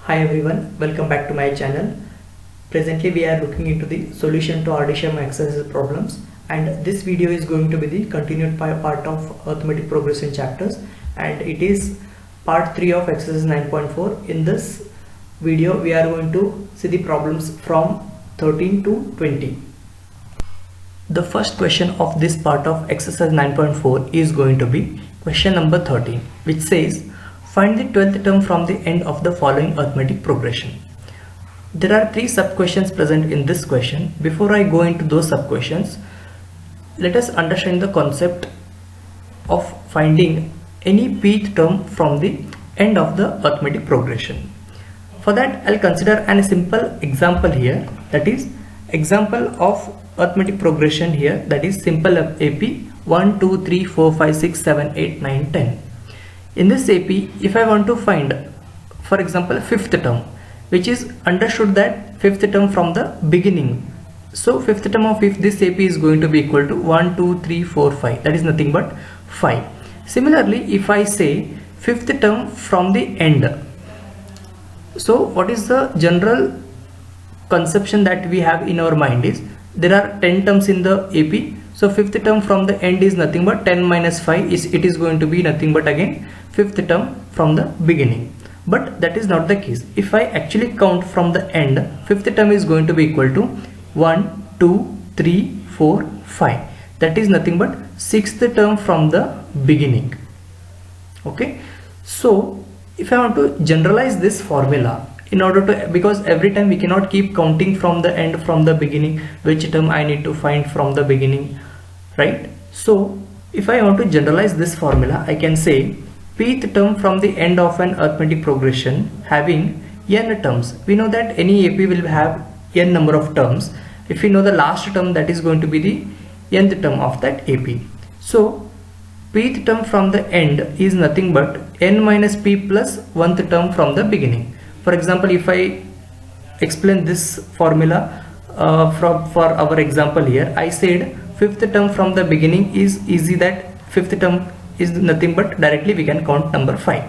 Hi everyone, welcome back to my channel. Presently we are looking into the solution to Sharma exercise problems, and this video is going to be the continued part of arithmetic progression chapters, and it is part 3 of exercise 9.4. In this video we are going to see the problems from 13 to 20. The first question of this part of exercise 9.4 is going to be question number 13, which says find the 12th term from the end of the following arithmetic progression. There are 3 sub-questions present in this question. Before I go into those sub-questions, let us understand the concept of finding any pth term from the end of the arithmetic progression. For that, I'll consider a simple example here, that is example of arithmetic progression here, that is simple AP 1, 2, 3, 4, 5, 6, 7, 8, 9, 10. In this AP, if I want to find, for example, 5th term, which is understood that 5th term from the beginning. So 5th term of this AP is going to be equal to 1, 2, 3, 4, 5. That is nothing but 5. Similarly, if I say 5th term from the end, so what is the general conception that we have in our mind is there are 10 terms in the AP. So 5th term from the end is nothing but 10 minus 5 it is going to be nothing but again 5th term from the beginning. But that is not the case. If I actually count from the end, 5th term is going to be equal to 1, 2, 3, 4, 5. That is nothing but 6th term from the beginning. Okay. So if I want to generalize this formula, in order to, because every time we cannot keep counting from the end from the beginning, which term I need to find from the beginning, right? So if I want to generalize this formula, I can say pth term from the end of an arithmetic progression having n terms. We know that any AP will have n number of terms. If we know the last term, that is going to be the nth term of that AP. So pth term from the end is nothing but n minus p plus 1th term from the beginning. For example, if I explain this formula for our example here, I said 5th term from the beginning is easy, that 5th term is nothing but directly we can count number 5.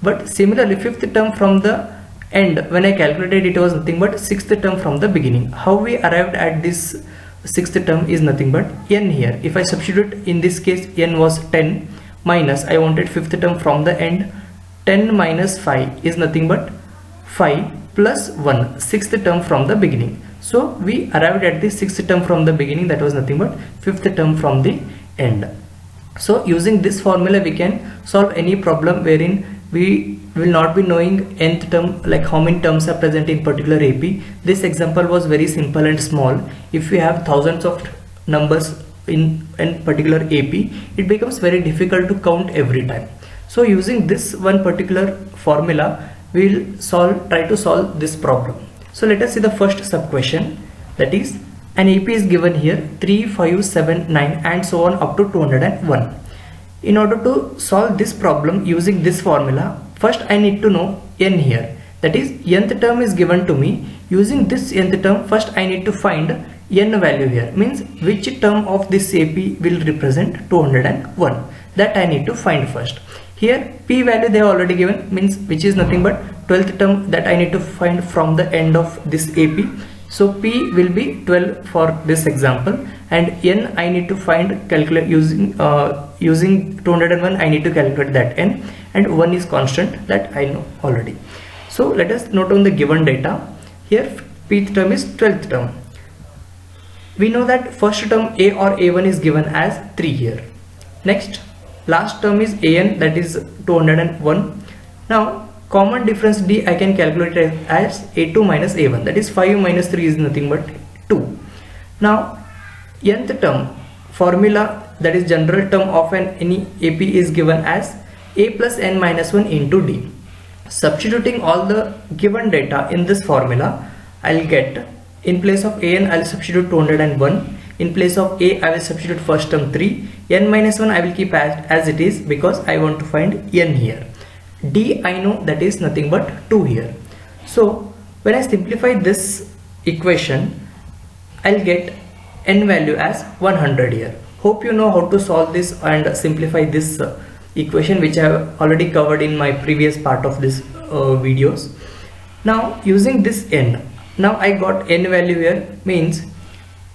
But similarly, 5th term from the end, when I calculated, it was nothing but 6th term from the beginning. How we arrived at this 6th term is nothing but n here. If I substitute, in this case n was 10 minus, I wanted 5th term from the end, 10 minus 5 is nothing but 5 plus 1, 6th term from the beginning. So we arrived at the 6th term from the beginning, that was nothing but 5th term from the end. So using this formula we can solve any problem wherein we will not be knowing nth term, like how many terms are present in particular AP. This example was very simple and small. If we have thousands of numbers in particular AP, it becomes very difficult to count every time. So using this one particular formula, we will try to solve this problem. So let us see the first sub question, that is an AP is given here 3, 5, 7, 9 and so on up to 201. In order to solve this problem using this formula, first I need to know n here, that is nth term is given to me. Using this nth term, first I need to find n value here, means which term of this AP will represent 201. That I need to find first. Here p value they have already given, means which is nothing but 12th term that I need to find from the end of this AP. So p will be 12 for this example, and n I need to find, calculate using 201. I need to calculate that n, and 1 is constant, that I know already. So let us note on the given data. Here pth term is 12th term. We know that first term a or a1 is given as 3 here. Next, last term is an, that is 201. Now common difference d I can calculate it as a2 minus a1, that is 5 minus 3 is nothing but 2. Now nth term formula, that is general term of any AP, is given as a plus n minus 1 into d. Substituting all the given data in this formula, I'll get, in place of an I'll substitute 201, in place of a I will substitute first term 3, n minus 1 I will keep as it is because I want to find n here. D I know, that is nothing but 2 here. So when I simplify this equation, I'll get n value as 100 here. Hope you know how to solve this and simplify this equation, which I have already covered in my previous part of this videos. Now using this n, now I got n value here, means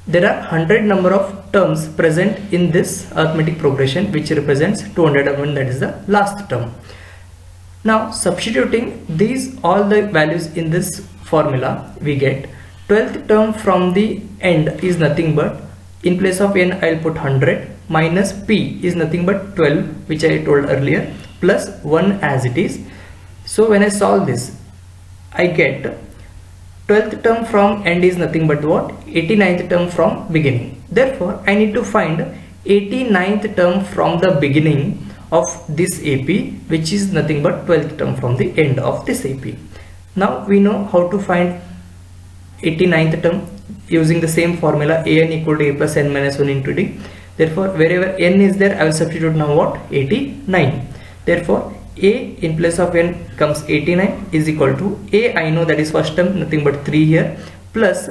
there are 100 number of terms present in this arithmetic progression, which represents 201, that is the last term. Now substituting these all the values in this formula, we get 12th term from the end is nothing but, in place of n I'll put 100, minus p is nothing but 12, which I told earlier, plus 1 as it is. So when I solve this, I get 12th term from end is nothing but what? 89th term from beginning. Therefore I need to find 89th term from the beginning of this AP, which is nothing but 12th term from the end of this AP. Now we know how to find 89th term using the same formula, an equal to a plus n minus 1 into d. Therefore wherever n is there, I will substitute now what? 89. Therefore a in place of n comes 89 is equal to a, I know that is first term, nothing but 3 here, plus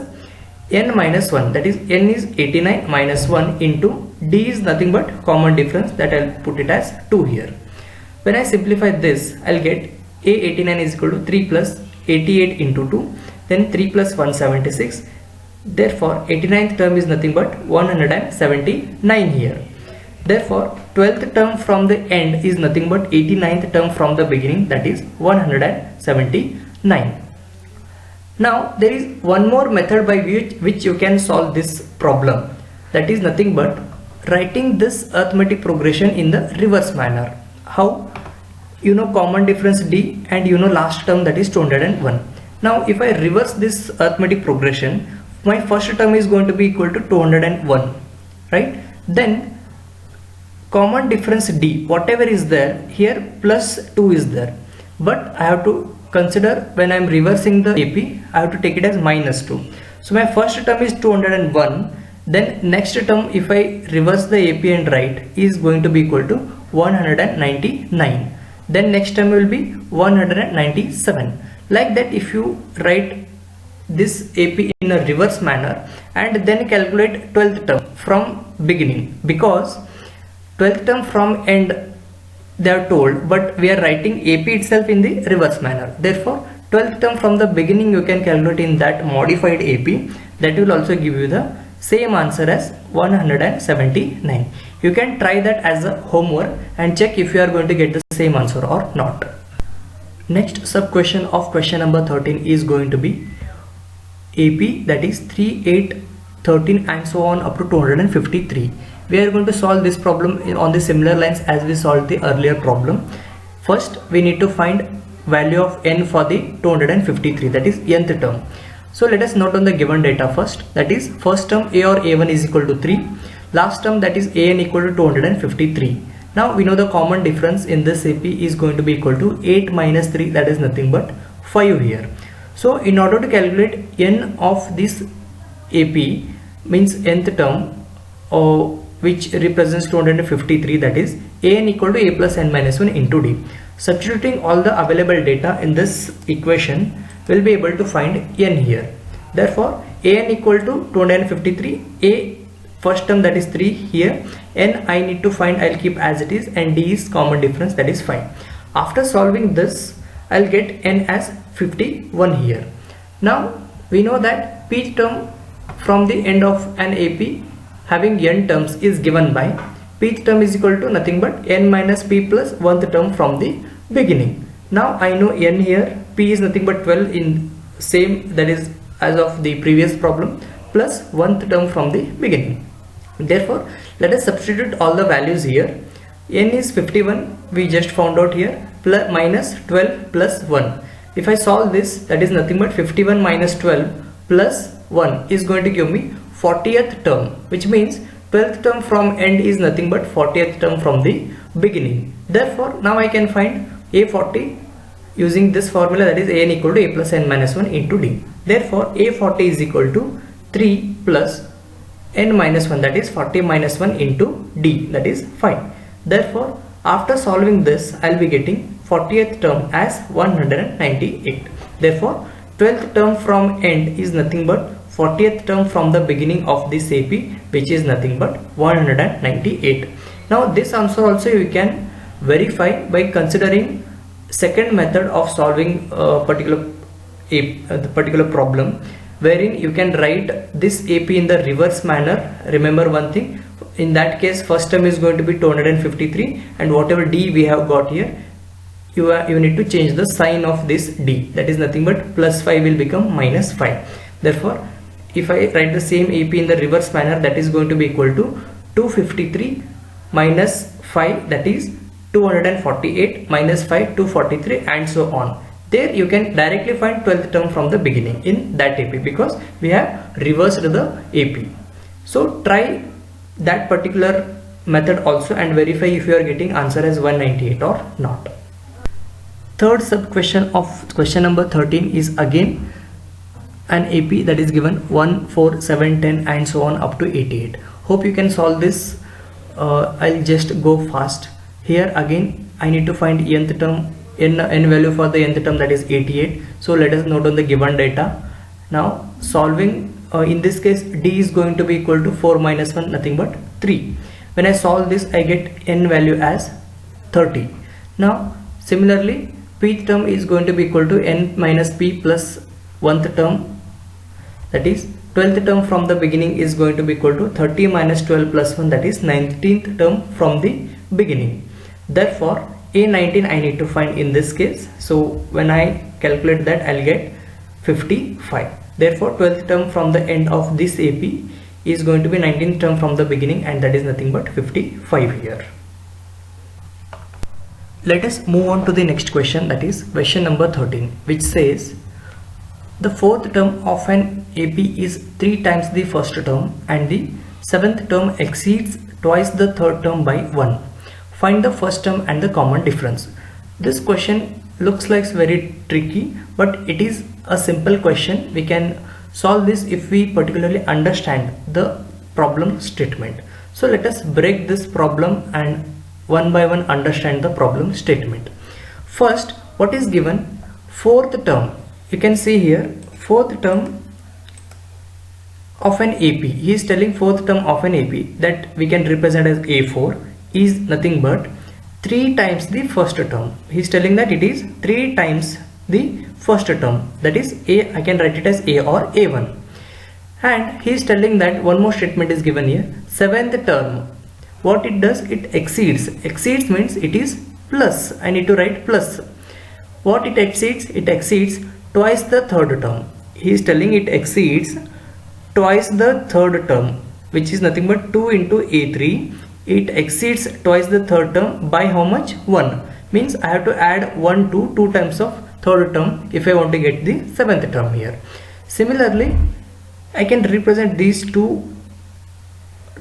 n minus 1, that is n is 89 minus 1 into d is nothing but common difference, that I'll put it as 2 here. When I simplify this, I'll get a 89 is equal to 3 plus 88 into 2, then 3 plus 176. Therefore 89th term is nothing but 179 here. Therefore 12th term from the end is nothing but 89th term from the beginning, that is 179. Now there is one more method by which you can solve this problem, that is nothing but writing this arithmetic progression in the reverse manner. How? You know common difference d, and you know last term, that is 201. Now if I reverse this arithmetic progression, my first term is going to be equal to 201, right? Then common difference d, whatever is there here, plus 2 is there, but I have to consider when I am reversing the AP, I have to take it as minus 2. So my first term is 201, then next term if I reverse the AP and write is going to be equal to 199, then next term will be 197. Like that, if you write this AP in a reverse manner and then calculate 12th term from beginning, because 12th term from end they are told, but we are writing AP itself in the reverse manner. Therefore 12th term from the beginning you can calculate in that modified AP, that will also give you the same answer as 179. You can try that as a homework and check if you are going to get the same answer or not. Next sub question of question number 13 is going to be AP, that is 3, 8, 13 and so on up to 253. We are going to solve this problem on the similar lines as we solved the earlier problem. First we need to find value of n for the 253, that is nth term. So let us note on the given data first, that is first term a or a1 is equal to 3, last term that is an equal to 253. Now we know the common difference in this AP is going to be equal to 8 minus 3, that is nothing but 5 here. So in order to calculate n of this AP, means nth term, which represents 253, that is an equal to a plus n minus 1 into d. Substituting all the available data in this equation, we'll be able to find n here. Therefore an equal to 253, a first term that is 3 here, n I need to find, I'll keep as it is, and d is common difference, that is 5. After solving this, I'll get n as 51 here. Now we know that p term from the end of an AP having n terms is given by pth term is equal to nothing but n minus p plus 1th term from the beginning. Now I know n here, p is nothing but 12 in same, that is as of the previous problem, plus 1th term from the beginning. Therefore let us substitute all the values here. N is 51, we just found out here, plus minus 12 plus 1. If I solve this, that is nothing but 51 minus 12 plus 1 is going to give me 40th term, which means 12th term from end is nothing but 40th term from the beginning. Therefore now I can find a40 using this formula, that is an equal to a plus n minus 1 into d. Therefore a40 is equal to 3 plus n minus 1, that is 40 minus 1 into d, that is 5. Therefore after solving this, I'll be getting 40th term as 198. Therefore 12th term from end is nothing but 40th term from the beginning of this AP, which is nothing but 198. Now this answer also you can verify by considering second method of solving a particular the particular problem, wherein you can write this AP in the reverse manner. Remember one thing, in that case first term is going to be 253, and whatever D we have got here, you need to change the sign of this D, that is nothing but plus 5 will become minus 5. Therefore if I write the same AP in the reverse manner, that is going to be equal to 253 minus 5, that is 248, minus 5 243, and so on. There you can directly find 12th term from the beginning in that AP, because we have reversed the AP. So try that particular method also and verify if you are getting answer as 198 or not. Third sub question of question number 13 is again an AP that is given 1, 4, 7, 10 and so on up to 88. Hope you can solve this. I'll just go fast. Here again I need to find nth term, n value for the nth term, that is 88. So let us note on the given data. Now solving, in this case D is going to be equal to 4 minus 1, nothing but 3. When I solve this I get n value as 30. Now similarly pth term is going to be equal to n minus p plus 1th term, that is 12th term from the beginning is going to be equal to 30 minus 12 plus 1, that is 19th term from the beginning. Therefore A19 I need to find in this case. So when I calculate that I'll get 55. Therefore 12th term from the end of this AP is going to be 19th term from the beginning, and that is nothing but 55 here. Let us move on to the next question, that is question number 13, which says the fourth term of an AP is 3 times the first term and the seventh term exceeds twice the third term by 1. Find the first term and the common difference. This question looks like very tricky, but it is a simple question. We can solve this if we particularly understand the problem statement. So let us break this problem and one by one understand the problem statement. First, what is given? Fourth term. You can see here fourth term of an AP. He is telling fourth term of an AP that we can represent as A4 is nothing but 3 times the first term. He is telling that it is 3 times the first term, that is A. I can write it as A or A1. And he is telling that one more statement is given here, seventh term. What it does, it exceeds. Exceeds means it is plus. I need to write plus. What it exceeds? It exceeds twice the third term. He is telling it exceeds twice the third term, which is nothing but 2 into A3. It exceeds twice the third term by how much? 1. Means I have to add 1 to 2 times of third term if I want to get the seventh term here. Similarly, I can represent these two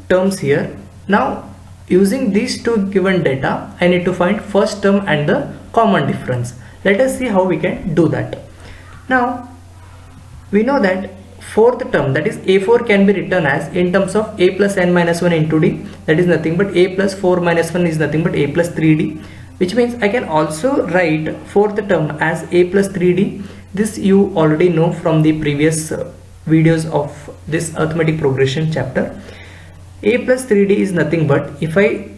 terms here. Now using these two given data, I need to find first term and the common difference. Let us see how we can do that. Now we know that fourth term, that is A4, can be written as in terms of A plus n minus 1 into D, that is nothing but A plus 4 minus 1 is nothing but A plus 3D, which means I can also write fourth term as A plus 3D. This you already know from the previous videos of this arithmetic progression chapter. A plus 3D is nothing but, if I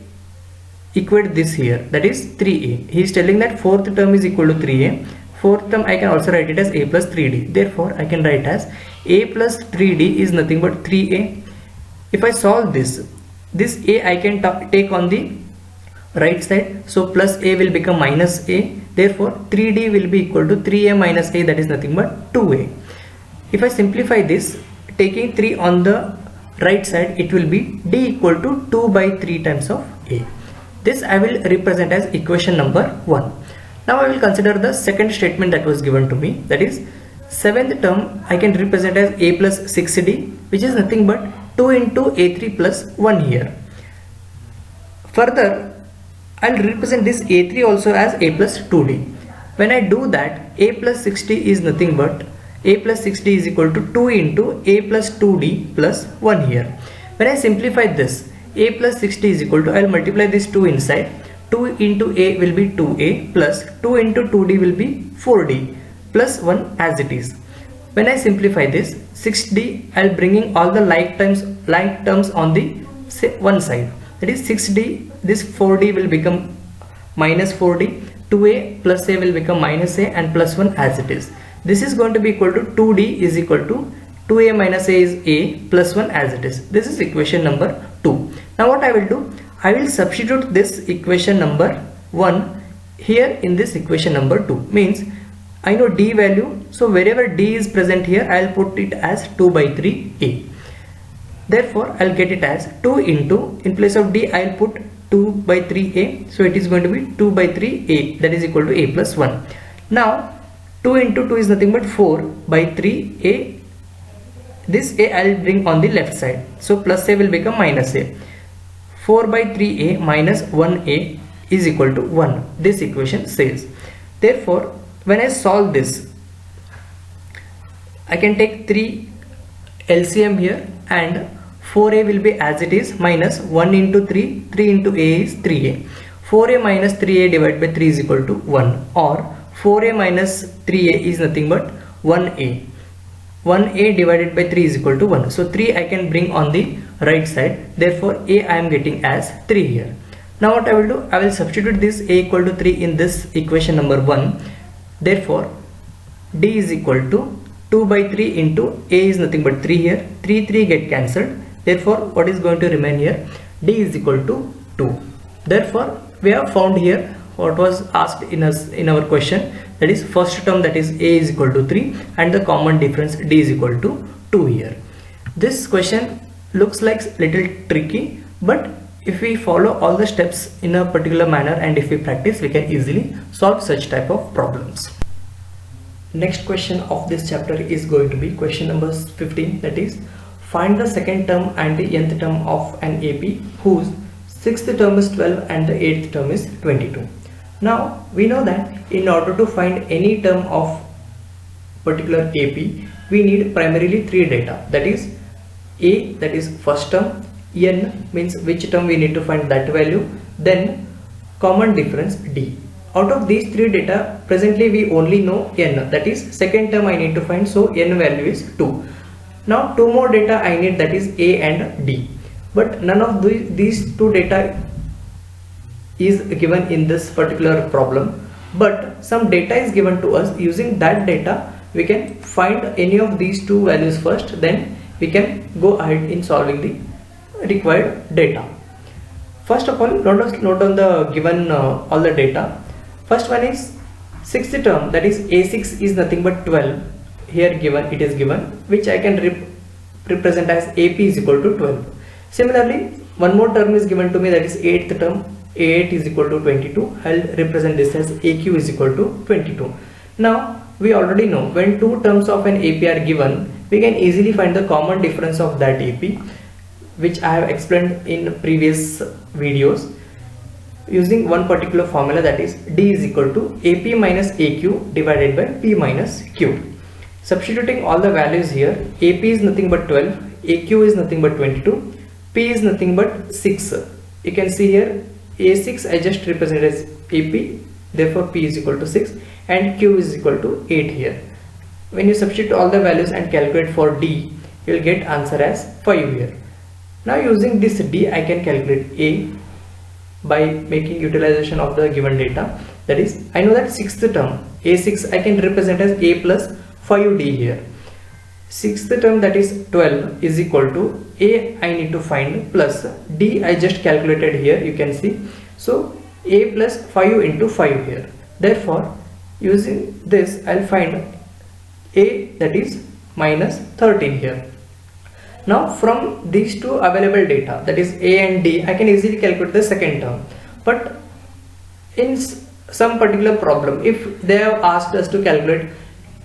equate this here, that is 3A. He is telling that fourth term is equal to 3A. Fourth term I can also write it as A plus 3D. Therefore I can write as A plus 3D is nothing but 3A. If I solve this A I can take on the right side. So plus A will become minus A. Therefore 3D will be equal to 3A minus A, that is nothing but 2A. If I simplify this, taking 3 on the right side, it will be D equal to 2 by 3 times of A. This I will represent as equation number 1. Now I will consider the second statement that was given to me, that is seventh term I can represent as A plus 6D, which is nothing but 2 into A3 plus 1 here. Further, I will represent this A3 also as A plus 2D. When I do that, A plus 60 is nothing but A plus 60 is equal to 2 into A plus 2D plus 1 here. When I simplify this, A plus 60 is equal to, I will multiply this 2 inside. 2 into A will be 2A plus 2 into 2D will be 4D plus 1 as it is. When I simplify this 6D, I will bringing all the like terms on the one side. That is 6D, this 4D will become minus 4D, 2A plus A will become minus A and plus 1 as it is. This is going to be equal to 2d is equal to 2a minus a is a plus 1 as it is. This is equation number 2. Now what I will do, I will substitute this equation number 1 here in this equation number 2. Means I know d value, so wherever d is present here, I will put it as 2 by 3a. Therefore I'll get it as 2 into, in place of d I'll put 2 by 3a, so it is going to be 2 by 3a, that is equal to a plus 1. Now 2 into 2 is nothing but 4 by 3a. This a I'll bring on the left side, so plus a will become minus a. 4 by 3a minus 1a is equal to 1, this equation says. Therefore when I solve this, I can take 3 LCM here, and 4a will be as it is, minus 1 into 3, 3 into a is 3a. 4a minus 3a divided by 3 is equal to 1, or 4a minus 3a is nothing but 1a. 1a divided by 3 is equal to 1. So 3 I can bring on the right side, therefore a I am getting as 3 here. Now what I will do, I will substitute this a equal to 3 in this equation number 1. Therefore d is equal to 2 by 3 into a is nothing but 3 here, 3 get cancelled. Therefore what is going to remain here, d is equal to 2. Therefore we have found here what was asked in our question, that is first term, that is a is equal to 3, and the common difference d is equal to 2 here. This question looks like little tricky, but if we follow all the steps in a particular manner and if we practice, we can easily solve such type of problems. Next question of this chapter is going to be question number 15, that is find the second term and the nth term of an AP whose sixth term is 12 and the eighth term is 22. Now we know that in order to find any term of particular AP, we need primarily 3 data, that is a, that is first term, n means which term we need to find that value, then common difference d. Out of these 3 data, presently we only know n, that is second term I need to find, so n value is 2. Now 2 more data I need, that is a and d, but none of these 2 data is given in this particular problem, but some data is given to us. Using that data we can find any of these 2 values first, then we can go ahead in solving the required data. First of all, note down the given all the data. First one is sixth term, that is a6 is nothing but 12. Here given, it is given, which I can represent as AP is equal to 12. Similarly, one more term is given to me, that is 8th term, A8 is equal to 22. I'll represent this as AQ is equal to 22. Now we already know when 2 terms of an AP are given, we can easily find the common difference of that AP, which I have explained in previous videos using one particular formula, that is D is equal to AP minus AQ divided by P minus Q. Substituting all the values here, AP is nothing but 12, AQ is nothing but 22, P is nothing but 6. You can see here A6 I just represent as AP, therefore P is equal to 6, and Q is equal to 8 here. When you substitute all the values and calculate for D, you will get answer as 5 here. Now using this D, I can calculate A by making utilization of the given data. That is, I know that 6th term A6 I can represent as A plus 5D here. 6th term, that is 12, is equal to A I need to find plus D I just calculated here, you can see. So A plus 5 into 5 here. Therefore using this I'll find A, that is minus 13 here. Now from these 2 available data, that is A and D, I can easily calculate the second term. But in some particular problem, if they have asked us to calculate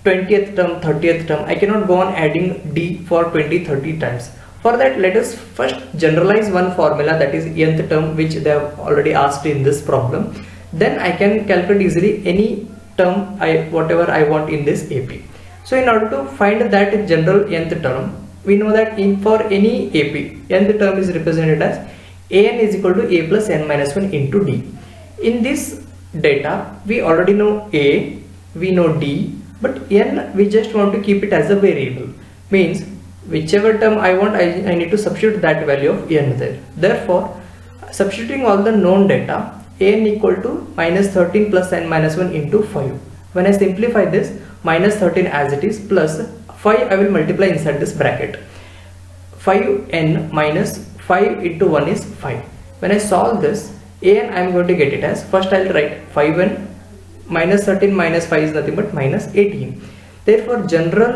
20th term, 30th term, I cannot go on adding D for 20-30 times. For that, let us first generalize one formula, that is nth term, which they have already asked in this problem. Then I can calculate easily any term whatever I want in this AP. So in order to find that general nth term, we know that for any AP, nth term is represented as an is equal to a plus n minus 1 into d. In this data, we already know a, we know d, but n we just want to keep it as a variable. Means whichever term I want, I need to substitute that value of n there. Therefore, substituting all the known data, an equal to minus 13 plus n minus 1 into 5. When I simplify this, minus 13 as it is plus 5 I will multiply inside this bracket. 5n minus 5 into 1 is 5. When I solve this, an I am going to get it as, first I will write 5n minus 13 minus 5 is nothing but minus 18. Therefore general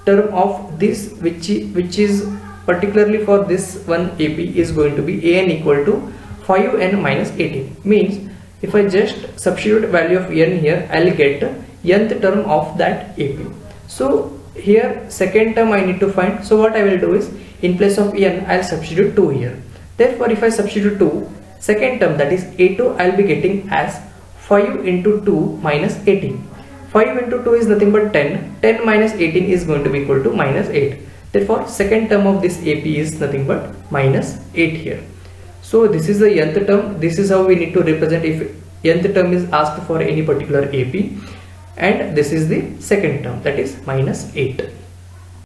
term of this which is particularly for this one AP is going to be an equal to 5n minus 18. Means if I just substitute value of n here, I will get nth term of that AP. So here second term I need to find. So what I will do is, in place of n I will substitute 2 here. Therefore if I substitute 2, second term, that is A2, I will be getting as 5 into 2 minus 18. 5 into 2 is nothing but 10. 10 minus 18 is going to be equal to minus 8. Therefore second term of this AP is nothing but minus 8 here. So this is the nth term. This is how we need to represent if nth term is asked for any particular AP, and this is the second term, that is minus 8.